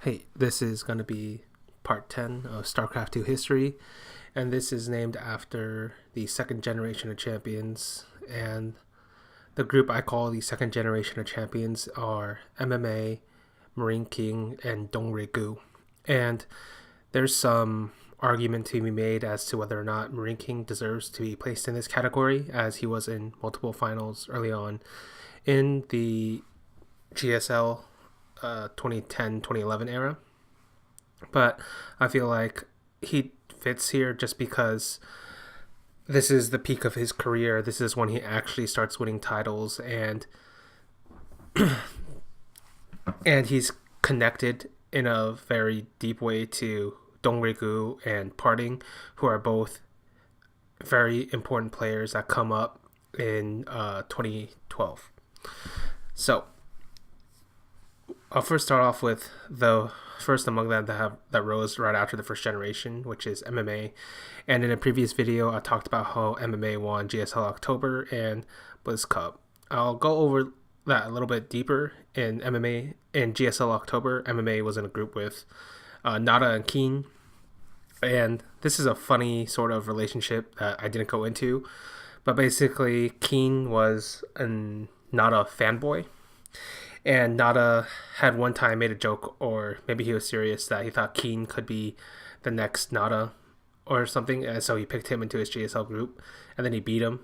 Hey, this is going to be part 10 of StarCraft 2 History, and this is named after the second generation of champions. And the group I call the second generation of champions are MMA, Marine King, and Dongrigu. And there's some argument to be made as to whether or not Marine King deserves to be placed in this category, as he was in multiple finals early on in the GSL 2010-2011 era. But I feel like he fits here just because this is the peak of his career. This is when he actually starts winning titles, and and he's connected in a very deep way to Dongrigu and Parting, who are both very important players that come up in 2012. So I'll first start off with the first among them that rose right after the first generation, which is MMA. And in a previous video, I talked about how MMA won GSL October and Blizz Cup. I'll go over that a little bit deeper. In MMA, in GSL October, MMA was in a group with Nada and Keen. And this is a funny sort of relationship that I didn't go into. But basically, Keen was a Nada fanboy. And Nada had one time made a joke, or maybe he was serious, that he thought Keen could be the next Nada or something. And so he picked him into his GSL group, and then he beat him.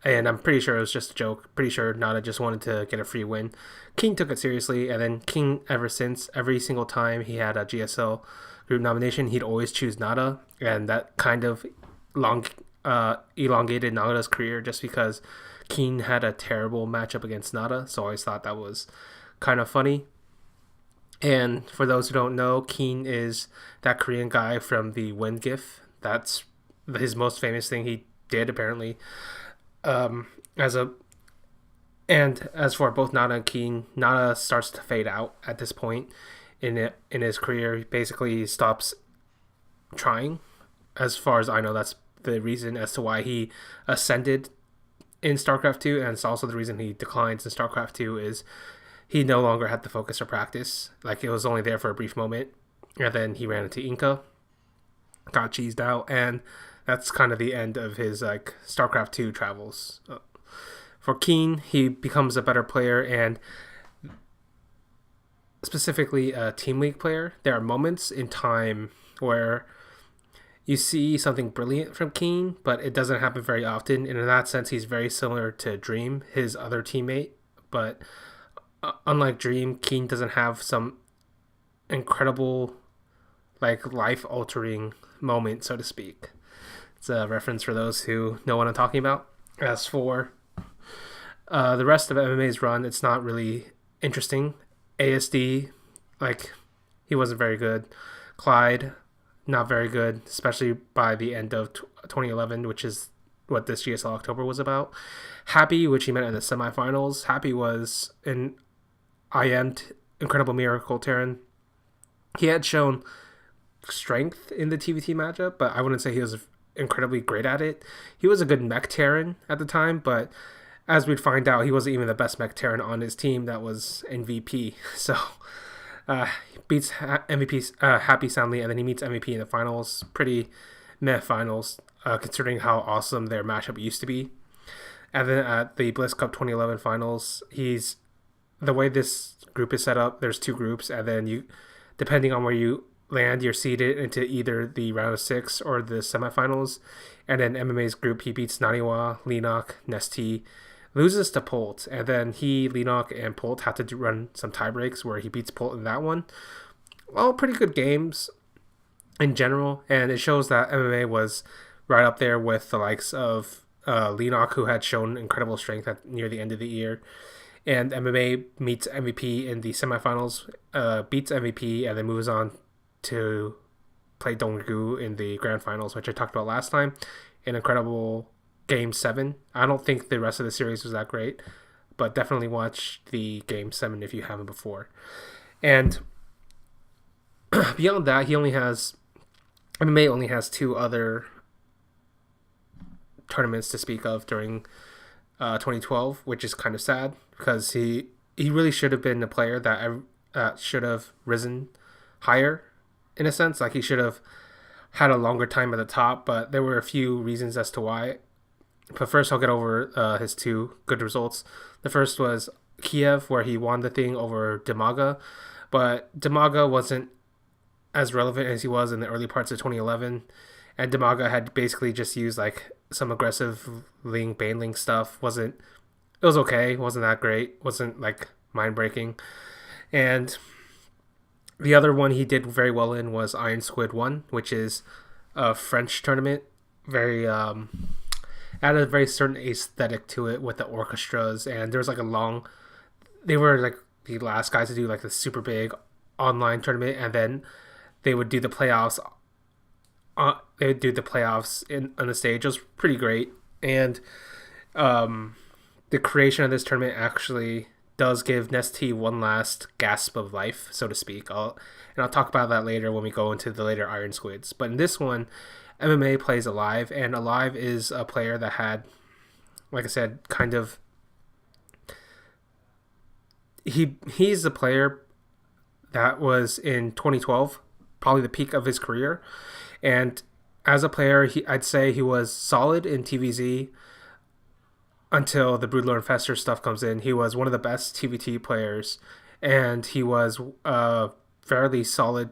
And I'm pretty sure it was just a joke. Pretty sure Nada just wanted to get a free win. King took it seriously, and then King, ever since, every single time he had a GSL group nomination, he'd always choose Nada. And that kind of elongated Nada's career just because Keen had a terrible matchup against Nada. So I always thought that was kind of funny. And for those who don't know, Keen is that Korean guy from the Wind GIF. That's his most famous thing he did, apparently. As for both Nada and Keen, Nada starts to fade out at this point in his career. He basically stops trying. As far as I know, that's the reason as to why he ascended in StarCraft 2, and it's also the reason he declines in StarCraft 2 is he no longer had the focus or practice. Like, it was only there for a brief moment, and then he ran into Inca, got cheesed out, and that's kind of the end of his StarCraft 2 travels. For Keen, he becomes a better player, and specifically a Team League player. There are moments in time where you see something brilliant from Keen, but it doesn't happen very often, and in that sense, he's very similar to Dream, his other teammate, but unlike Dream, Keen doesn't have some incredible, life-altering moment, so to speak. It's a reference for those who know what I'm talking about. As for the rest of MMA's run, it's not really interesting. ASD, he wasn't very good. Clyde, not very good, especially by the end of 2011, which is what this GSL October was about. Happy, which he met in the semifinals. Happy was an IM'd Incredible Miracle Terran. He had shown strength in the TVT matchup, but I wouldn't say he was incredibly great at it. He was a good mech Terran at the time, but as we'd find out, he wasn't even the best mech Terran on his team that was in VP. So he beats MVP Happy soundly, and then he meets MVP in the finals. Pretty meh finals, considering how awesome their matchup used to be. And then at the Blizz Cup 2011 finals, the way this group is set up, there's two groups, and then you, depending on where you land, you're seeded into either the round of 6 or the semifinals. And then MMA's group, he beats Naniwa, Leenock, Nesty, loses to Polt, and then Leenock, and Polt have to run some tie breaks where he beats Polt in that one. All pretty good games in general, and it shows that MMA was right up there with the likes of Leenock, who had shown incredible strength near the end of the year. And MMA meets MVP in the semifinals, beats MVP, and then moves on to play Dongrigu in the grand finals, which I talked about last time. An incredible Game 7. I don't think the rest of the series was that great, but definitely watch the Game 7 if you haven't before. And beyond that, MMA only has 2 other tournaments to speak of during 2012, which is kind of sad because he really should have been a player that should have risen higher in a sense. Like he should have had a longer time at the top, but there were a few reasons as to why. But first, I'll get over his two good results. The first was Kiev, where he won the thing over Demaga, but Demaga wasn't as relevant as he was in the early parts of 2011, and Demaga had basically just used like some aggressive Baneling stuff. It was okay, wasn't that great, wasn't like mind breaking. And the other one he did very well in was Iron Squid 1, which is a French tournament, very had a very certain aesthetic to it with the orchestras, and there was like they were like the last guys to do like the super big online tournament, and then they would do the playoffs. They would do the playoffs on the stage. It was pretty great, and the creation of this tournament actually does give Nesty one last gasp of life, so to speak. I'll talk about that later when we go into the later Iron Squids. But in this one, MMA plays Alive, and Alive is a player that had, like I said, kind of... He's a player that was in 2012, probably the peak of his career. And as a player, I'd say he was solid in TVZ until the Broodlord Infestor stuff comes in. He was one of the best TVT players, and he was a fairly solid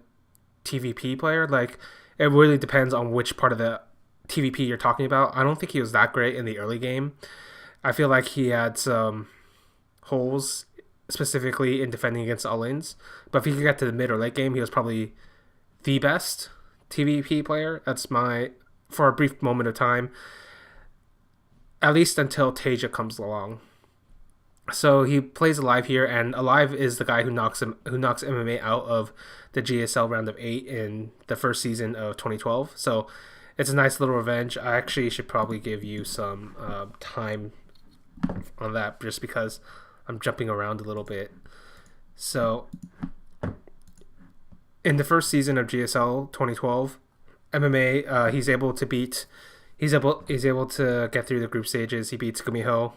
TVP player. Like, it really depends on which part of the TVP you're talking about. I don't think he was that great in the early game. I feel like he had some holes, specifically in defending against all-ins. But if he could get to the mid or late game, he was probably the best TVP player. That's for a brief moment of time, at least until Tasia comes along. So he plays Alive here, and Alive is the guy who knocks MMA out of the GSL round of 8 in the first season of 2012. So it's a nice little revenge. I actually should probably give you some time on that, just because I'm jumping around a little bit. So in the first season of GSL 2012, MMA, he's able to get through the group stages. He beats Gumiho,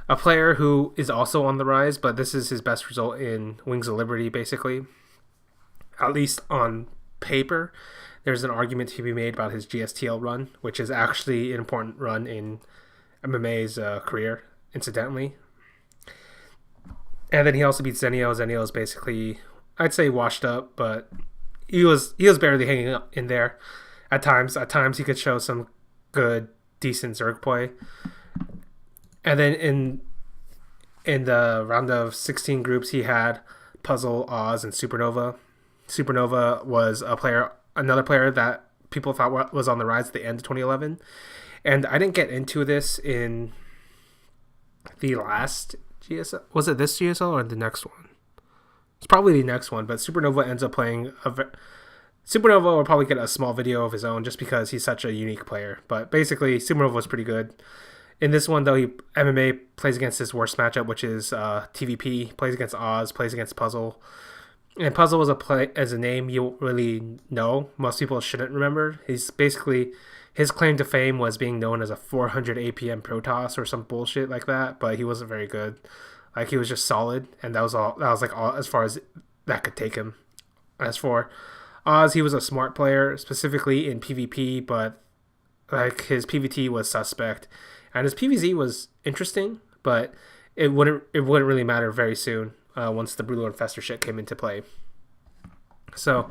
a player who is also on the rise, but this is his best result in Wings of Liberty, basically. At least on paper. There's an argument to be made about his GSTL run, which is actually an important run in MMA's career, incidentally. And then he also beats Zenio. Zenio is basically, I'd say, washed up, but he was barely hanging up in there at times. At times he could show some good, decent Zerg play. And then in the round of 16 groups, he had Puzzle, Oz, and Supernova. Supernova was another player that people thought was on the rise at the end of 2011. And I didn't get into this in the last GSL. Was it this GSL or the next one? It's probably the next one, but Supernova ends up playing Supernova will probably get a small video of his own just because he's such a unique player. But basically, Supernova was pretty good. In this one, though, MMA plays against his worst matchup, which is TVP. Plays against Oz, plays against Puzzle. And Puzzle is a name you really know. Most people shouldn't remember. He's basically, his claim to fame was being known as a 400 APM Protoss or some bullshit like that, but he wasn't very good. Like, he was just solid, and that was all as far as that could take him. As for Oz, he was a smart player, specifically in PvP, but like his PvT was suspect. And his PvZ was interesting, but it wouldn't really matter very soon once the Brutal Infestor shit came into play. So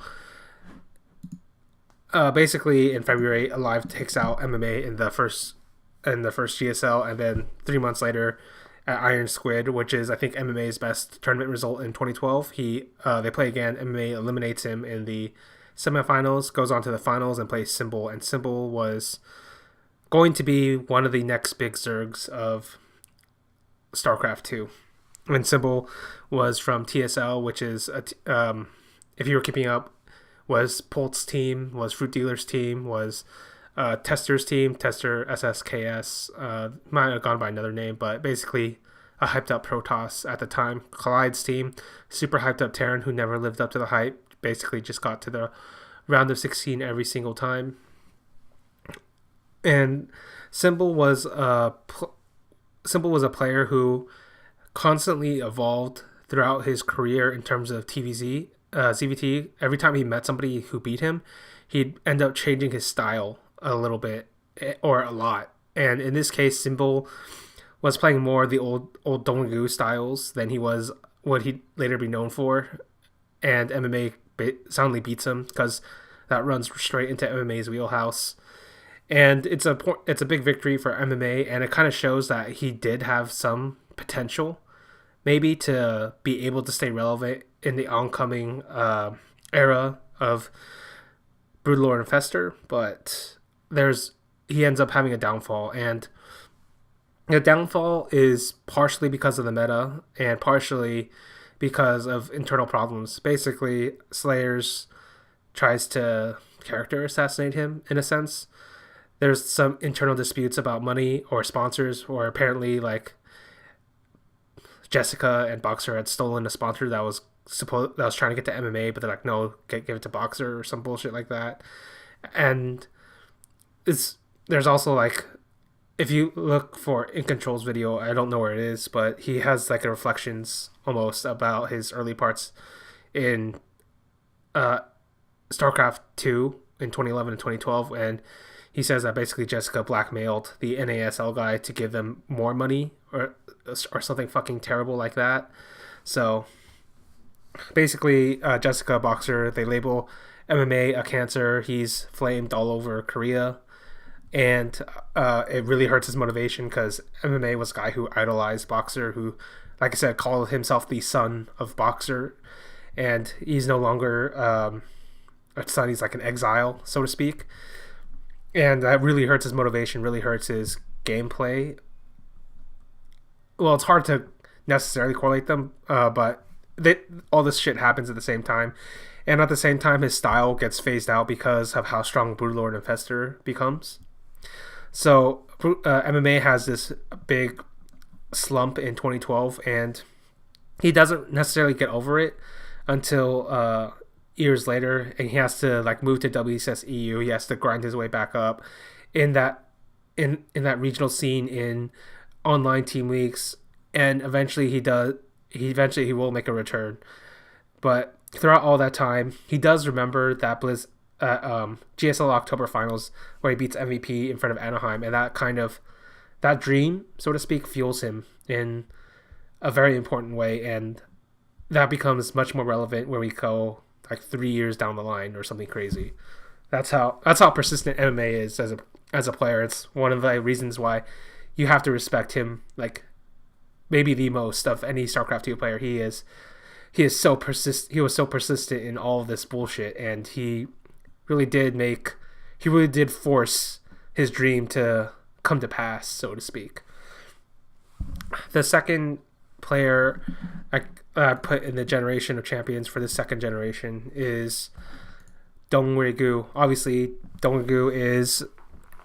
basically, in February, Alive takes out MMA in the first GSL, and then 3 months later, at Iron Squid, which is I think MMA's best tournament result in 2012, they play again. MMA eliminates him in the semifinals, goes on to the finals, and plays Symbol. And Symbol was going to be one of the next big Zergs of StarCraft 2. And Symbol was from TSL, which is, if you were keeping up, was Polt's team, was Fruit Dealer's team, was Tester's team, Tester SSKS, might have gone by another name, but basically a hyped up Protoss at the time. Collide's team, super hyped up Terran, who never lived up to the hype, basically just got to the round of 16 every single time. And Symbol was a player who constantly evolved throughout his career in terms of TVZ ZVT, every time he met somebody who beat him, he'd end up changing his style a little bit or a lot. And in this case, Symbol was playing more of the old Dongwoo styles than he was what he'd later be known for. And MMA soundly beats him because that runs straight into MMA's wheelhouse. And it's a big victory for MMA, and it kind of shows that he did have some potential, maybe, to be able to stay relevant in the oncoming era of Brutal Lord and Fester. But he ends up having a downfall, and the downfall is partially because of the meta and partially because of internal problems. Basically, Slayers tries to character assassinate him in a sense. There's some internal disputes about money or sponsors, or apparently like Jessica and Boxer had stolen a sponsor that was trying to get to MMA, but they're like, no, give it to Boxer or some bullshit like that. And there's also like, if you look for In Control's video, I don't know where it is, but he has like a reflections almost about his early parts in StarCraft 2 in 2011 and 2012, and he says that basically Jessica blackmailed the NASL guy to give them more money or something fucking terrible like that. So basically, Jessica, Boxer, they label MMA a cancer. He's flamed all over Korea, and it really hurts his motivation because MMA was a guy who idolized Boxer, who, like I said, called himself the son of Boxer, and he's no longer a son. He's like an exile, so to speak. And that really hurts his motivation, really hurts his gameplay. Well, it's hard to necessarily correlate them, but all this shit happens at the same time. And at the same time, his style gets phased out because of how strong Brutal Lord and Fester becomes. So MMA has this big slump in 2012, and he doesn't necessarily get over it until years later, and he has to like move to WCS EU. He has to grind his way back up in that regional scene in online team leagues, and eventually he will make a return. But throughout all that time, he does remember that Blizz GSL October finals where he beats MVP in front of Anaheim, and that dream, so to speak, fuels him in a very important way, and that becomes much more relevant when we go like 3 years down the line or something crazy. That's how persistent MMA is as a player. It's one of the reasons why you have to respect him, like maybe the most of any StarCraft 2 player. He was so persistent in all of this bullshit, and he really did force his dream to come to pass, so to speak. The second player I put in the generation of champions for the second generation is Dongwoo. Obviously, Dongwoo is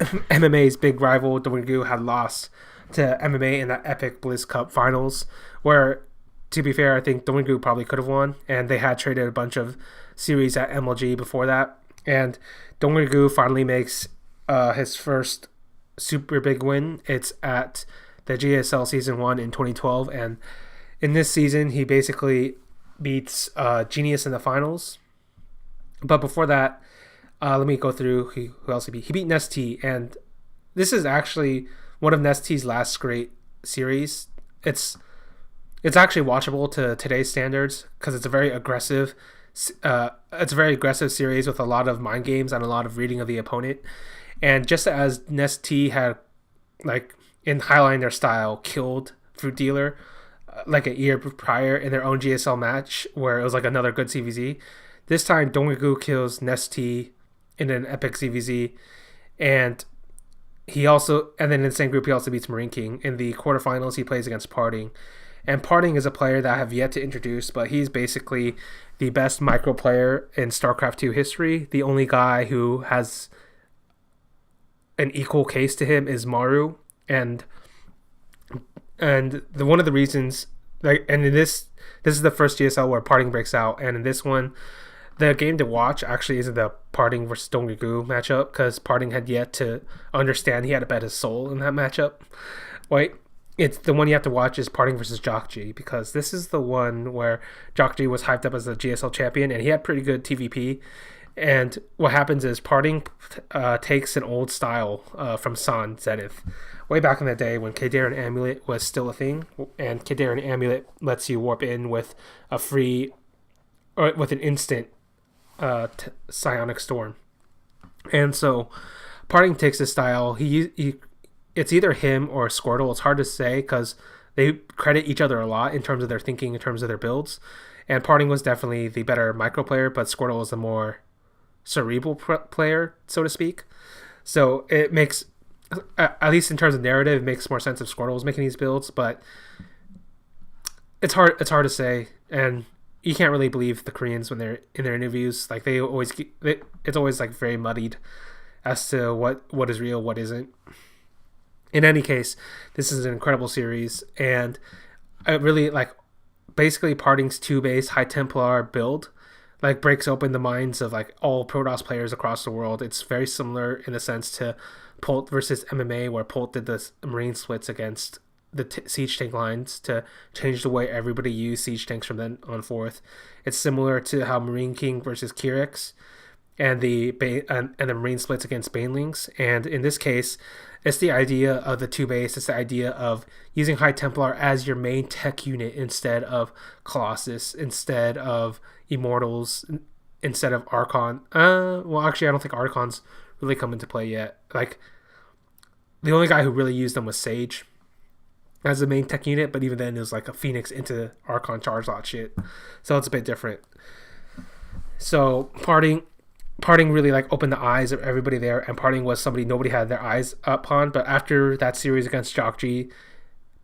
MMA's big rival. Dongwoo had lost to MMA in that epic Blizz Cup finals, where, to be fair, I think Dongwoo probably could have won, and they had traded a bunch of series at MLG before that. And Dongwoo finally makes his first super big win. It's at the GSL Season 1 in 2012, and in this season, he basically beats Genius in the finals. But before that, let me go through who else he beat. He beat Nestea, and this is actually one of Nestea's last great series. It's actually watchable to today's standards because it's a very aggressive series with a lot of mind games and a lot of reading of the opponent. And just as Nestea had, like, in highlighting their style, killed Fruit Dealer like a year prior in their own GSL match where it was like another good CVZ, this time Dongwoo kills Nestea in an epic CVZ, and then in the same group he also beats Marine King. In the quarterfinals he plays against Parting, and Parting is a player that I have yet to introduce, but he's basically the best micro player in StarCraft 2 history. The only guy who has an equal case to him is Maru, and one of the reasons, like, and in this is the first GSL where Parting breaks out, and in this one, the game to watch actually isn't the Parting versus Dongwoo matchup, because Parting had yet to understand he had to bet his soul in that matchup. Wait, it's the one you have to watch is Parting versus Jockji, because this is the one where Jockji was hyped up as a GSL champion and he had pretty good TVP. And what happens is Parting takes an old style from San Zenith way back in the day when Kaderin Amulet was still a thing, and Kaderin Amulet lets you warp in with a free or with an instant psionic storm. And so Parting takes this style. He it's either him or Squirtle. It's hard to say because they credit each other a lot in terms of their thinking, in terms of their builds. And Parting was definitely the better micro player, but Squirtle was the more cerebral player, so to speak. So it makes, at least in terms of narrative, it makes more sense if Squirtle was making these builds, but it's hard to say. And you can't really believe the Koreans when they're in their interviews. Like it's always like very muddied as to what is real, what isn't. In any case, this is an incredible series, and I really like basically Parting's 2-base High Templar build like breaks open the minds of like all Protoss players across the world. It's very similar in the sense to Pult versus MMA, where Pult did the Marine splits against the siege tank lines to change the way everybody used siege tanks from then on forth. It's similar to how Marine King versus Kyrix and the Marine splits against Banelings. And in this case, it's the idea of the 2-base. It's the idea of using High Templar as your main tech unit instead of Colossus, instead of Immortals, instead of Archon. Well, actually, I don't think Archons really come into play yet. Like, the only guy who really used them was Sage as the main tech unit, but even then it was like a Phoenix into Archon charge lot shit. So it's a bit different. So Parting really like opened the eyes of everybody there, and Parting was somebody nobody had their eyes upon. But after that series against Jockji,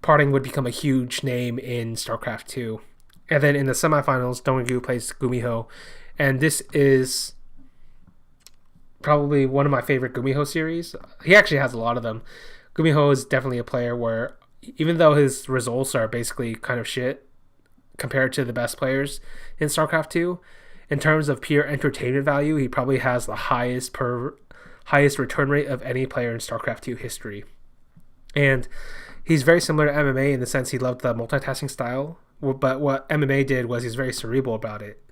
Parting would become a huge name in StarCraft 2. And then in the semifinals, Dongrygu plays Gumiho, and this is probably one of my favorite Gumiho series. He actually has a lot of them. Gumiho is definitely a player where, even though his results are basically kind of shit compared to the best players in StarCraft 2, in terms of pure entertainment value, he probably has the highest return rate of any player in StarCraft 2 history. And he's very similar to MMA in the sense he loved the multitasking style, but what MMA did was he's very cerebral about it.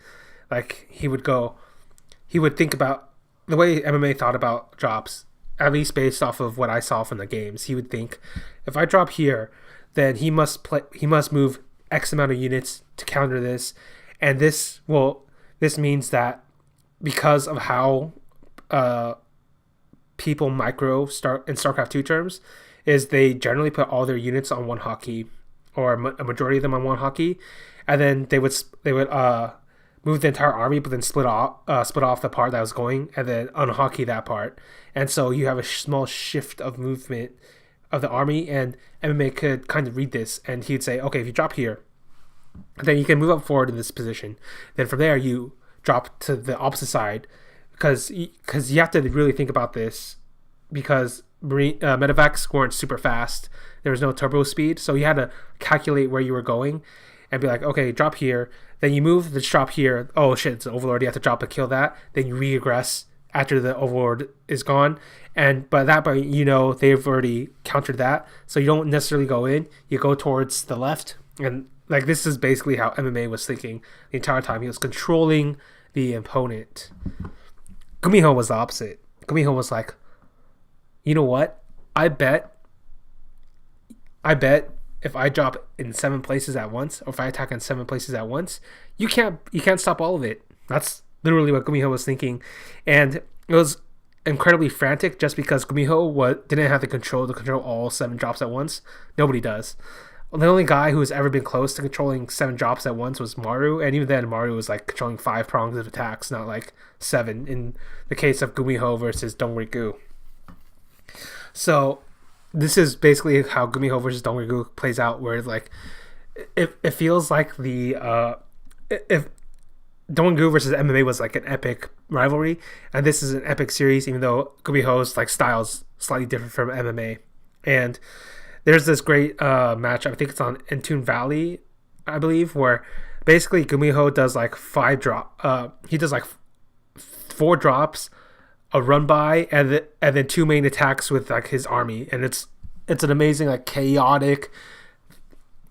Like, he would think about the way MMA thought about drops, at least based off of what I saw from the games. He would think, if I drop here, then he must move X amount of units to counter this, and this means that because of how people micro start in StarCraft 2 terms, is they generally put all their units on one hotkey, or a majority of them on one hotkey, and then they would move the entire army, but then split off the part that was going, and then unhotkey that part. And so you have a small shift of movement of the army, and MMA could kind of read this, and he'd say, okay, if you drop here, then you can move up forward in this position. Then from there, you drop to the opposite side, because you have to really think about this, because medevacs weren't super fast. There was no turbo speed, so you had to calculate where you were going and be like, okay, drop here. Then you move the drop here. Oh shit, it's an overlord. You have to drop to kill that. Then you regress after the overlord is gone. And by that point, they've already countered that, so you don't necessarily go in. You go towards the left, and like this is basically how MMA was thinking the entire time. He was controlling the opponent. Gumiho was the opposite. Gumiho was like, you know what? I bet if I drop in 7 places at once, or if I attack in 7 places at once, you can't stop all of it. That's literally what Gumiho was thinking, and it was incredibly frantic just because Gumiho didn't have the control to control all 7 drops at once. Nobody does. The only guy who has ever been close to controlling 7 drops at once was Maru, and even then Maru was like controlling 5 prongs of attacks, not like 7 in the case of Gumiho versus Dongrygu. So this is basically how Gumiho versus Dongrygu plays out, where like it feels like if Dongrygu versus MMA was like an epic rivalry, and this is an epic series, even though Gumiho's like style's slightly different from MMA. And there's this great match, I think it's on Entune Valley, I believe, where basically Gumiho does like 5 he does like 4 drops, a run by, and then 2 main attacks with like his army, and it's an amazing like chaotic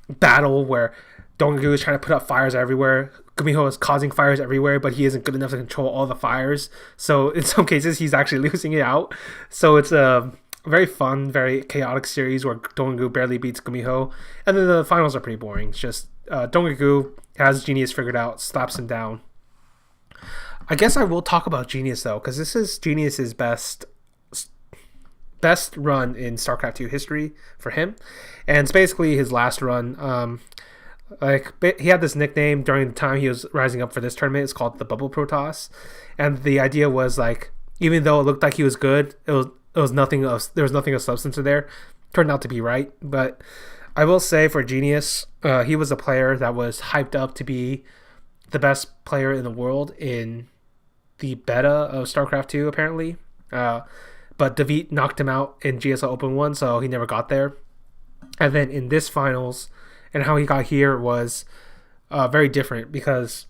battle where Donggu is trying to put up fires everywhere. Gumiho is causing fires everywhere, but he isn't good enough to control all the fires. So in some cases, he's actually losing it out. So it's a very fun, very chaotic series where Donggu barely beats Gumiho. And then the finals are pretty boring. It's just Donggu has Genius figured out, slaps him down. I guess I will talk about Genius though, because this is Genius's best run in StarCraft 2 history for him, and it's basically his last run. He had this nickname during the time he was rising up for this tournament. It's called the Bubble Protoss, and the idea was like, even though it looked like he was good, there was nothing of substance in there. Turned out to be right, but I will say for Genius, he was a player that was hyped up to be the best player in the world in the beta of StarCraft 2, apparently. But David knocked him out in GSL Open 1, so he never got there. And then in this finals, and how he got here was very different, because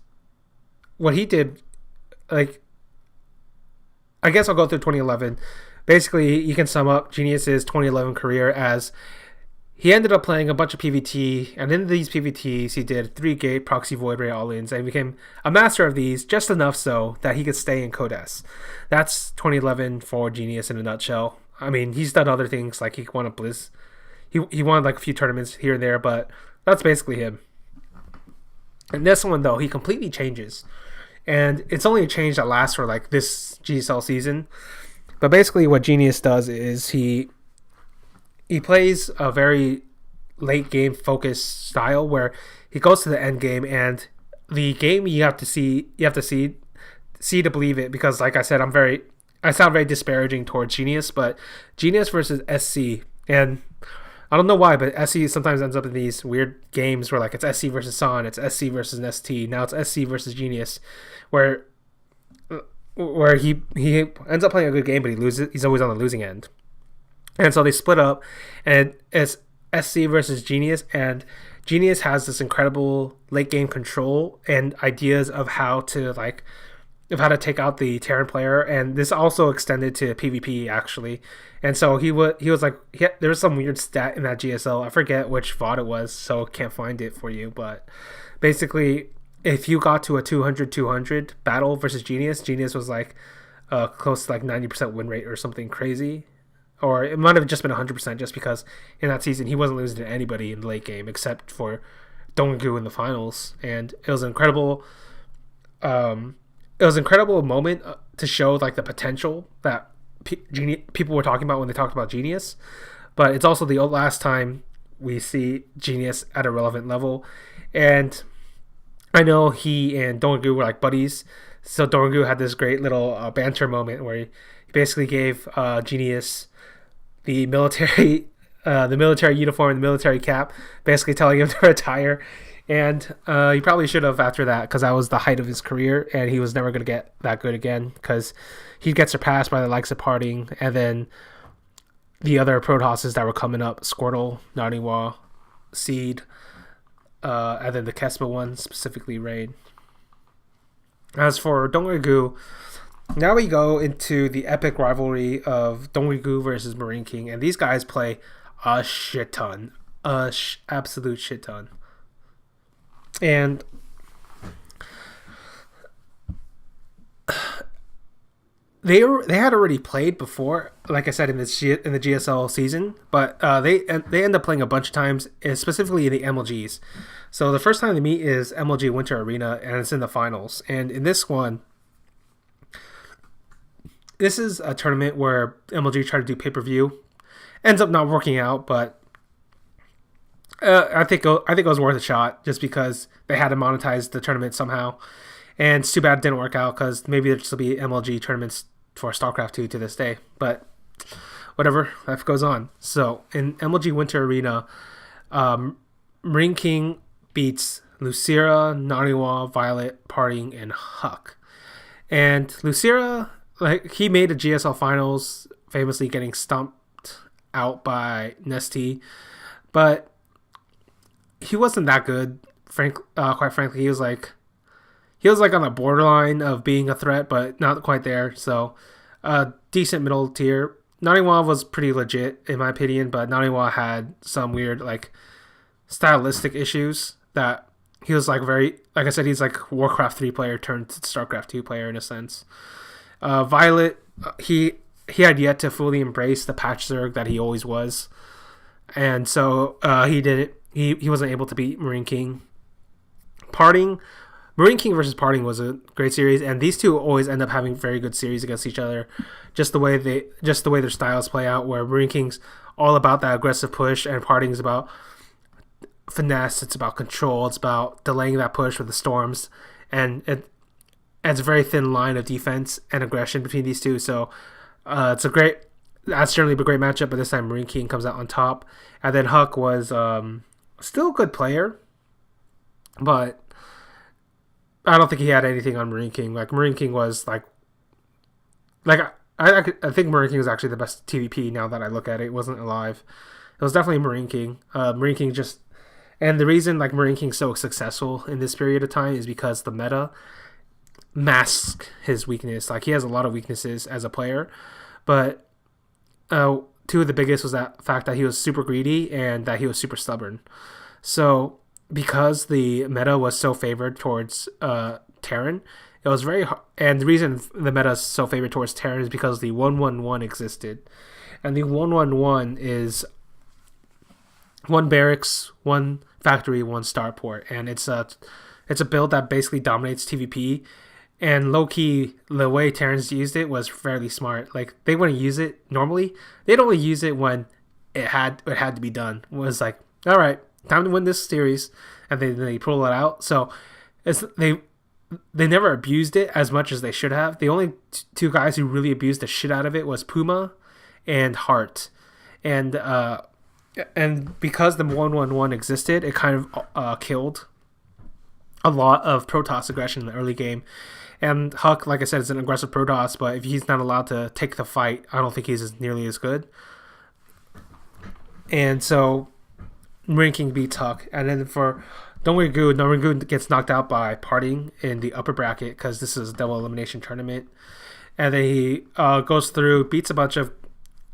what he did, like, I guess I'll go through 2011. Basically, you can sum up Genius's 2011 career as he ended up playing a bunch of PvT, and in these PvTs, he did 3-gate proxy void ray all-ins, and became a master of these, just enough so that he could stay in Codes. That's 2011 for Genius in a nutshell. I mean, he's done other things, like he won a Blizz. He won like a few tournaments here and there, but that's basically him. And this one, though, he completely changes. And it's only a change that lasts for like this GSL season. But basically what Genius does is he plays a very late game focused style where he goes to the end game, and the game you have to see to believe it, because like I said, I sound very disparaging towards Genius, but Genius versus SC, and I don't know why, but SC sometimes ends up in these weird games where like it's SC versus Son, it's SC versus an ST, now it's SC versus Genius, where he ends up playing a good game, but he loses. He's always on the losing end. And so they split up, and it's SC versus Genius, and Genius has this incredible late game control and ideas of how to take out the Terran player, and this also extended to PvP actually. And so he was like, there was some weird stat in that GSL. I forget which VOD it was, so can't find it for you. But basically, if you got to a 200-200 battle versus Genius was like close to like 90% win rate or something crazy. Or it might have just been 100%, just because in that season he wasn't losing to anybody in the late game except for Donggu in the finals. And it was an incredible moment to show like the potential that people were talking about when they talked about Genius. But it's also the last time we see Genius at a relevant level. And I know he and Donggu were like buddies, so Donggu had this great little banter moment where he basically gave Genius the military uniform and the military cap, basically telling him to retire. And he probably should have after that, because that was the height of his career, and he was never going to get that good again, because he'd get surpassed by the likes of Parting, and then the other Protosses that were coming up, Squirtle, Naniwa, Seed, and then the Kespa one, specifically Rain. As for Donggu, now we go into the epic rivalry of Donggu versus Marine King, and these guys play a shit ton. Absolute shit ton. And they had already played before, like I said, in the GSL season, but they end up playing a bunch of times, specifically in the MLGs. So the first time they meet is MLG Winter Arena, and it's in the finals. And in this one, this is a tournament where MLG tried to do pay-per-view. Ends up not working out, but I think it was worth a shot, just because they had to monetize the tournament somehow. And it's too bad it didn't work out, because maybe there'll still be MLG tournaments for StarCraft 2 to this day. But whatever, life goes on. So in MLG Winter Arena, Marine King beats Lucira, Naniwa, Violet, Parting, and Huck. And Lucira, he made a GSL finals, famously getting stumped out by Nesty, but he wasn't that good. Quite frankly, he was like on the borderline of being a threat, but not quite there. So, decent middle tier. Naniwa was pretty legit in my opinion, but Naniwa had some weird stylistic issues that he was like like I said, he's like Warcraft 3 player turned Starcraft 2 player in a sense. Violet, he had yet to fully embrace the patch Zerg that he always was, and so he didn't. He wasn't able to beat Marine King. Marine King versus Parting was a great series, and these two always end up having very good series against each other. Just the way their styles play out, where Marine King's all about that aggressive push, and Parting's about finesse. It's about control. It's about delaying that push with the storms, and it's a very thin line of defense and aggression between these two. So that's certainly a great matchup. But this time, Marine King comes out on top, and then Huck was still a good player, but I don't think he had anything on Marine King. Like Marine King was like I think Marine King was actually the best TVP now that I look at it. It wasn't alive. It was definitely Marine King. Marine King just, and the reason like Marine King's so successful in this period of time is because the meta masks his weakness. Like he has a lot of weaknesses as a player, but two of the biggest was that fact that he was super greedy and that he was super stubborn. So because the meta was so favored towards Terran, it was very hard. And the reason the meta is so favored towards Terran is because the 1-1-1 existed. And the 1-1-1 is 1 barracks, 1 factory, 1 starport. And it's a build that basically dominates TVP. And low-key, the way Terrans used it was fairly smart. Like, they wouldn't use it normally. They'd only use it when it had to be done. It was like, all right, time to win this series, and they pull it out. So they never abused it as much as they should have. The only two guys who really abused the shit out of it was Puma and Hart, and because the 1-1-1 existed, it kind of killed a lot of Protoss aggression in the early game. And Huck, like I said, is an aggressive Protoss, but if he's not allowed to take the fight, I don't think he's nearly as good. And so Marine King beats Huck. And then for Dongwon-gu gets knocked out by Parting in the upper bracket because this is a double elimination tournament. And then he goes through, beats a bunch of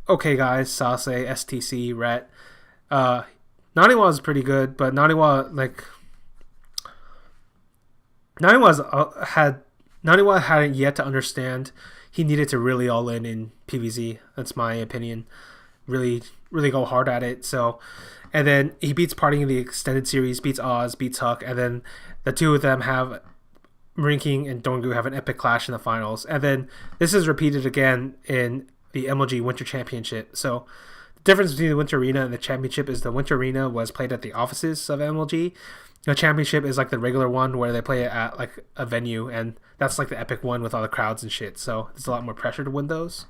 okay guys, Sase, STC, Rhett. Naniwa is pretty good, but Naniwa hadn't yet to understand he needed to really all in PvZ. That's my opinion. Really, really go hard at it. So, and then he beats Parting in the extended series, beats Oz, beats Huck, and then the two of them have Marine King and Donggu have an epic clash in the finals. And then this is repeated again in the MLG Winter Championship. So the difference between the Winter Arena and the Championship is the Winter Arena was played at the offices of MLG. The Championship is like the regular one where they play it at like a venue, and that's like the epic one with all the crowds and shit. So there's a lot more pressure to win those.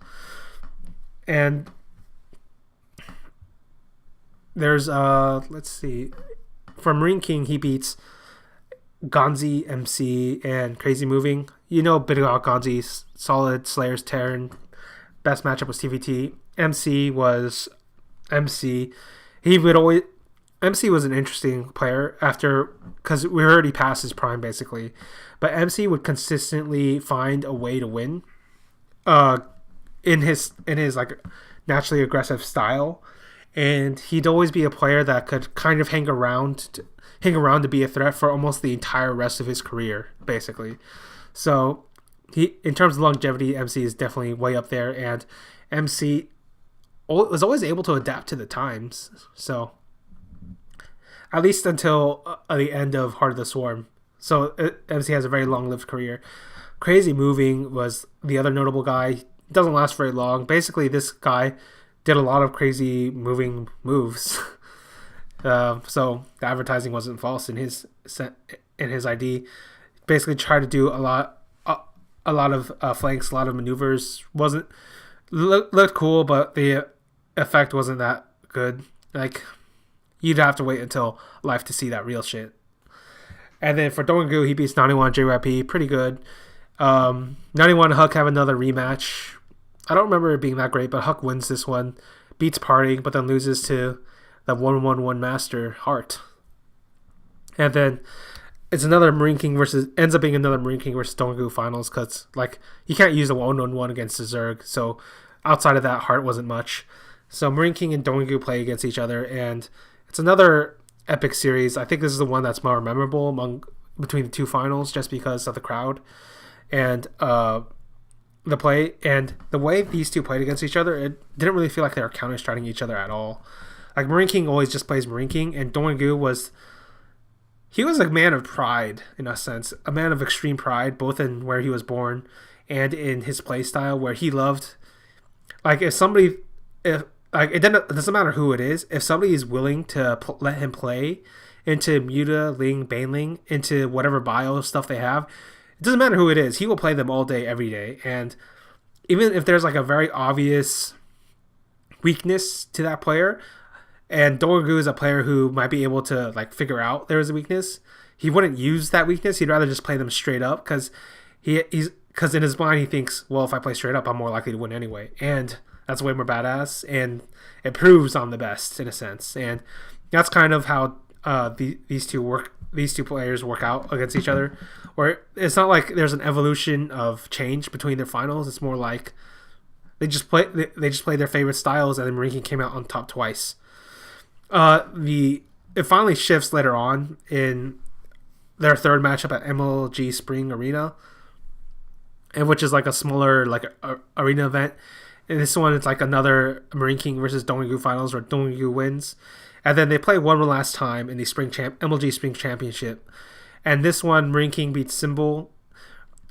And there's let's see, for Marine King he beats Gonzi, MC, and Crazy Moving. You know a bit about Gonzi, solid Slayers Terran. Best matchup was TVT. MC was MC. MC was an interesting player because we were already past his prime basically, but MC would consistently find a way to win, in his like naturally aggressive style, and he'd always be a player that could kind of hang around to be a threat for almost the entire rest of his career basically. So he, in terms of longevity, MC is definitely way up there, and MC was always able to adapt to the times. So at least until the end of Heart of the Swarm. So MC has a very long-lived career. Crazy Moving was the other notable guy. Doesn't last very long. Basically, this guy did a lot of crazy moving moves. So the advertising wasn't false in his ID. Basically, tried to do a lot of flanks, a lot of maneuvers. Looked cool, but the effect wasn't that good. Like, you'd have to wait until live to see that real shit. And then for Donggu, he beats 91 JYP. Pretty good. 91 and Huck have another rematch. I don't remember it being that great, but Huck wins this one. Beats Parting, but then loses to the 1-1-1 master, Hart. And then ends up being another Marine King versus Donggu finals, because like you can't use a 1-1-1 against the Zerg. So outside of that, Hart wasn't much. So Marine King and Donggu play against each other, and it's another epic series. I think this is the one that's more memorable between the two finals, just because of the crowd and the play and the way these two played against each other. It didn't really feel like they were counter-striking each other at all. Like, Marine King always just plays Marine King, and Dongwon-gu was a man of pride, in a sense, a man of extreme pride, both in where he was born and in his play style, where he loved, like, it doesn't matter who it is, if somebody is willing to let him play into Muta, Ling, Banling, into whatever bio stuff they have, it doesn't matter who it is, he will play them all day, every day. And even if there's like a very obvious weakness to that player, and Dongwon-gu is a player who might be able to like figure out there is a weakness, he wouldn't use that weakness. He'd rather just play them straight up, because because in his mind he thinks, well, if I play straight up, I'm more likely to win anyway, and that's way more badass, and it proves I'm the best in a sense. And that's kind of how these two players work out against each other. Or it's not like there's an evolution of change between their finals. It's more like they just play their favorite styles, and then Marine King came out on top twice. It finally shifts later on in their third matchup at MLG Spring Arena, and which is like a smaller like arena event. And this one, it's like another Marine King versus Dongwon-gu finals, where Dongwon-gu wins, and then they play one last time in the MLG Spring Championship. And this one, Marine King beats Symbol,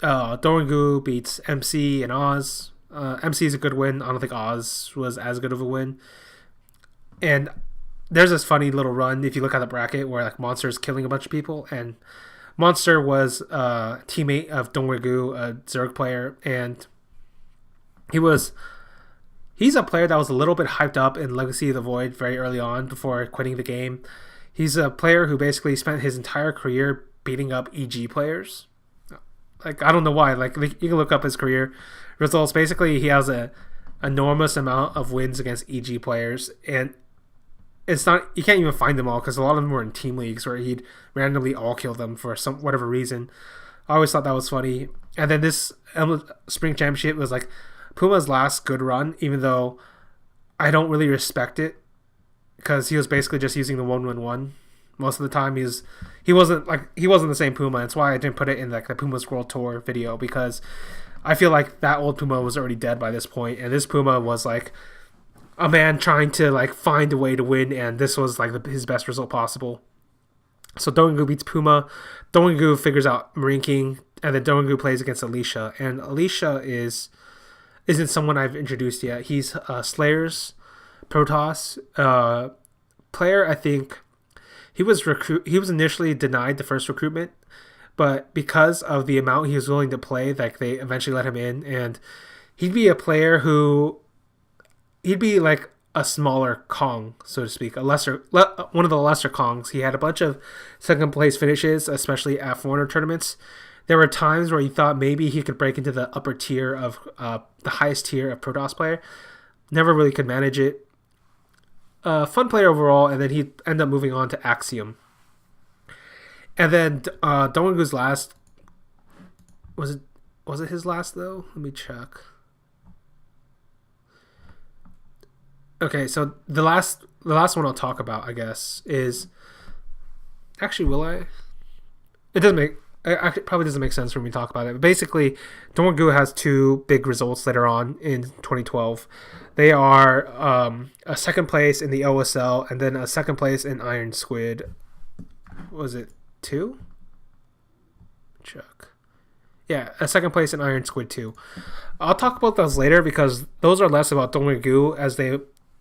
Dongwon-gu beats MC and Oz. MC is a good win. I don't think Oz was as good of a win. And there's this funny little run, if you look at the bracket, where like Monster's killing a bunch of people, and Monster was a teammate of Dongwon-gu, a Zerg player, and he's a player that was a little bit hyped up in Legacy of the Void very early on before quitting the game. He's a player who basically spent his entire career beating up EG players. Like, I don't know why. Like, you can look up his career results. Basically, he has a enormous amount of wins against EG players, and it's not, you can't even find them all, because a lot of them were in team leagues where he'd randomly all kill them for whatever reason. I always thought that was funny. And then this Spring Championship was like Puma's last good run, even though I don't really respect it, because he was basically just using the 1-1-1 most of the time. He wasn't the same Puma. That's why I didn't put it in like the Puma's World Tour video, because I feel like that old Puma was already dead by this point, and this Puma was like a man trying to like find a way to win, and this was like his best result possible. So Dongwon-gu beats Puma. Dongwon-gu figures out Marine King, and then Dongwon-gu plays against Alicia, and Alicia isn't someone I've introduced yet. He's Slayer's Protoss player. I think he was initially denied the first recruitment, but because of the amount he was willing to play, like, they eventually let him in, and he'd be a player who he'd be like a smaller Kong, so to speak, one of the lesser Kongs. He had a bunch of second place finishes, especially at foreigner tournaments. There were times where you thought maybe he could break into the upper tier of the highest tier of Protoss player. Never really could manage it. Fun player overall, and then he'd end up moving on to Axiom. And then Dongwon-gu's last, was it his last though? Let me check. Okay, so the last one I'll talk about, I guess, is, actually, will I? It probably doesn't make sense for me to talk about it. But basically, Dongwon-gu has two big results later on in 2012. They are a second place in the OSL, and then a second place in Iron Squid. Was it 2? Check. Yeah, a second place in Iron Squid 2. I'll talk about those later, because those are less about Dongwon-gu, as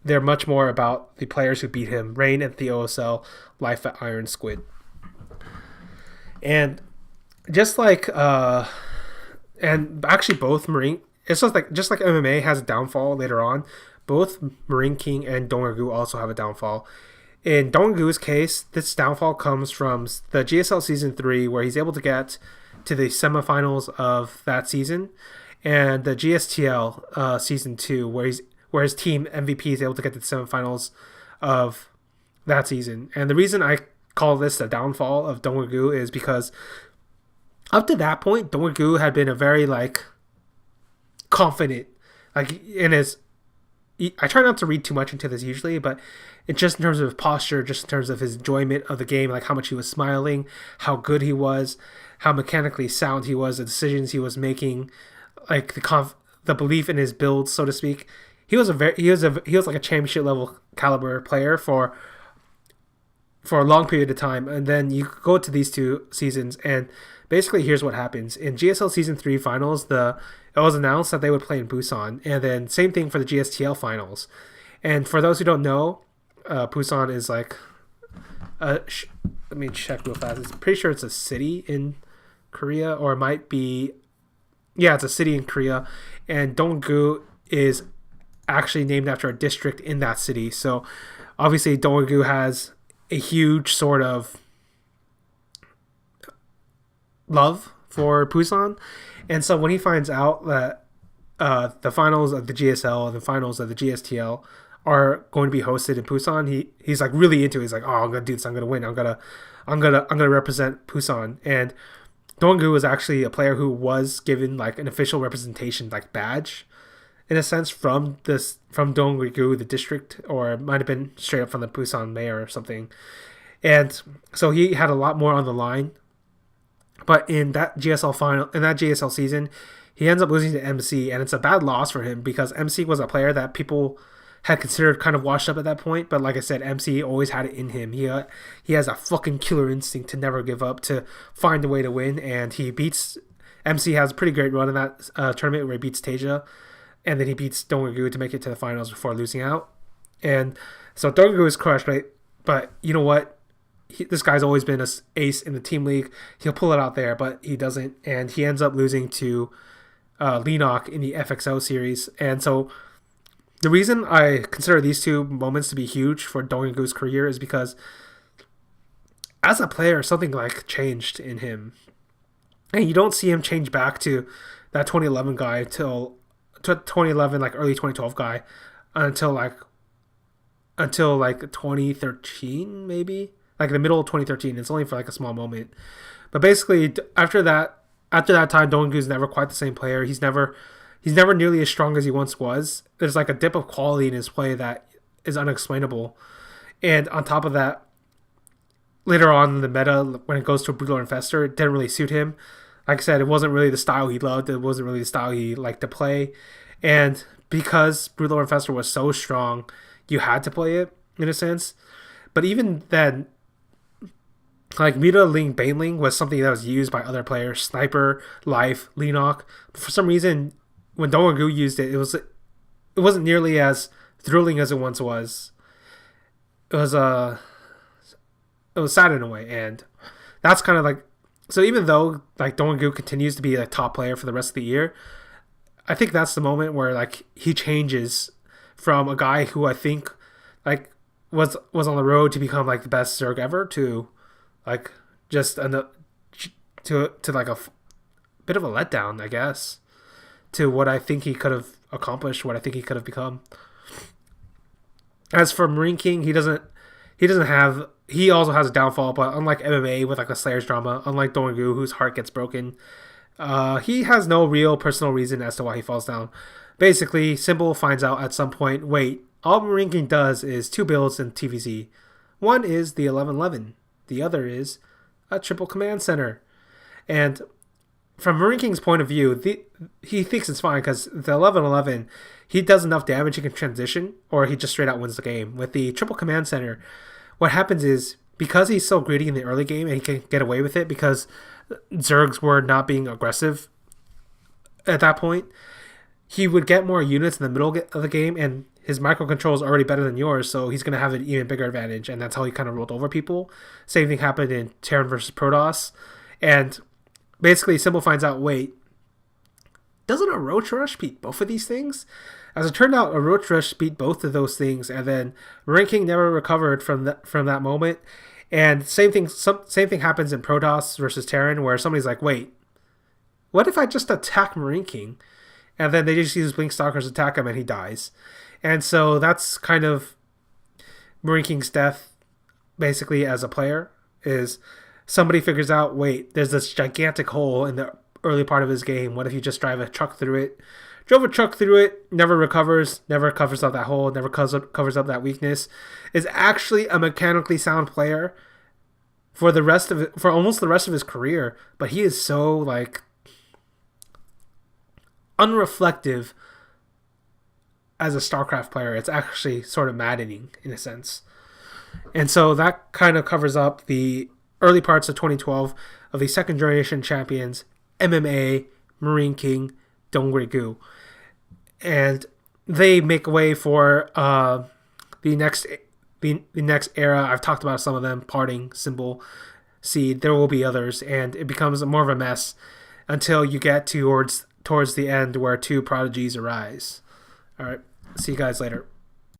they're much more about the players who beat him. Rain at the OSL, Life at Iron Squid. And just like and actually both Marine, it's just like MMA has a downfall later on, both Marine King and Dongwon-gu also have a downfall. In Dongwon-gu's case, this downfall comes from the GSL Season 3, where he's able to get to the semifinals of that season, and the GSTL Season 2, where his team MVP is able to get to the semifinals of that season. And the reason I call this the downfall of Dongwon-gu is because up to that point, Dongwon-gu had been a very, like, confident, like, in his I try not to read too much into this usually, but it's just in terms of posture, just in terms of his enjoyment of the game, like how much he was smiling, how good he was, how mechanically sound he was, the decisions he was making, like the belief in his build, so to speak. He was like a championship level caliber player for a long period of time, and then you go to these 2 seasons, and basically here's what happens in GSL Season 3 finals. It was announced that they would play in Busan, and then same thing for the GSTL finals. And for those who don't know, Busan is like let me check real fast. I'm pretty sure it's a city in Korea, or it might be, yeah, it's a city in Korea, and Donggu is actually named after a district in that city. So obviously Donggu has a huge sort of love for Busan, and so when he finds out that the finals of the GSL and the finals of the GSTL are going to be hosted in Busan, he's like really into it. He's like, oh, I'm gonna do this. I'm gonna win. I'm gonna represent Busan. And Donggu was actually a player who was given like an official representation like badge, in a sense, from Donggu, the district, or it might have been straight up from the Busan mayor or something. And so he had a lot more on the line. But in that GSL season, he ends up losing to MC, and it's a bad loss for him because MC was a player that people had considered kind of washed up at that point. But like I said, MC always had it in him. He has a fucking killer instinct to never give up, to find a way to win, and MC has a pretty great run in that tournament where he beats Tasia, and then he beats Donggu to make it to the finals before losing out. And so Donggu is crushed, right? But you know what? This guy's always been an ace in the team league. He'll pull it out there, but he doesn't. And he ends up losing to Lenok in the FXO series. And so the reason I consider these 2 moments to be huge for Donggu's career is because as a player, something like changed in him. And you don't see him change back to that 2011 guy till 2011, like early 2012 guy, until like 2013, maybe like the middle of 2013. It's only for like a small moment, but basically after that time, Donggu's never quite the same player. He's never nearly as strong as he once was. There's like a dip of quality in his play that is unexplainable, and on top of that, later on in the meta, when it goes to Brutal Infestor, it didn't really suit him. Like I said, it wasn't really the style he loved. It wasn't really the style he liked to play. And because Brutal Infestor was so strong, you had to play it, in a sense. But even then, like Muta Ling Baneling was something that was used by other players. Sniper, Life, Lenok. For some reason, when Donggu used it, it wasn't nearly as thrilling as it once was. It was sad in a way. And that's kind of like, so even though like Donggu continues to be a top player for the rest of the year, I think that's the moment where like he changes from a guy who I think like was on the road to become like the best Zerg ever to like just to like a bit of a letdown, I guess, to what I think he could have accomplished, what I think he could have become. As for Marine King, he also has a downfall, but unlike MMA with like a Slayer's drama, unlike Donggu whose heart gets broken, he has no real personal reason as to why he falls down. Basically, Symbol finds out at some point, wait, all Marine King does is 2 builds in TVZ. One is the 1111. The other is a triple command center. And from Marine King's point of view, he thinks it's fine because the 1111, he does enough damage, he can transition, or he just straight out wins the game. With the triple command center, what happens is, because he's so greedy in the early game and he can get away with it because Zergs were not being aggressive at that point, he would get more units in the middle of the game, and his microcontrol is already better than yours, so he's going to have an even bigger advantage, and that's how he kind of rolled over people. Same thing happened in Terran versus Protoss, and basically Symbol finds out, wait, doesn't a Roach Rush beat both of these things? As it turned out, a Roach Rush beat both of those things, and then Marine King never recovered from that moment. And same thing happens in Protoss versus Terran, where somebody's like, wait, what if I just attack Marine King? And then they just use Blink Stalkers to attack him, and he dies. And so that's kind of Marine King's death, basically, as a player, is somebody figures out, wait, there's this gigantic hole in the early part of his game. What if you just drive a truck through it? Drove a truck through it, never covers up that hole, never covers up that weakness. Is actually a mechanically sound player for almost the rest of his career, but he is so like unreflective as a StarCraft player. It's actually sort of maddening in a sense. And so that kind of covers up the early parts of 2012 of the second generation champions, MMA, Marine King, Dongri-gu. And they make way for the next era. I've talked about some of them: Parting, Symbol, Seed. There will be others, and it becomes more of a mess until you get towards the end where two prodigies arise. All right, see you guys later.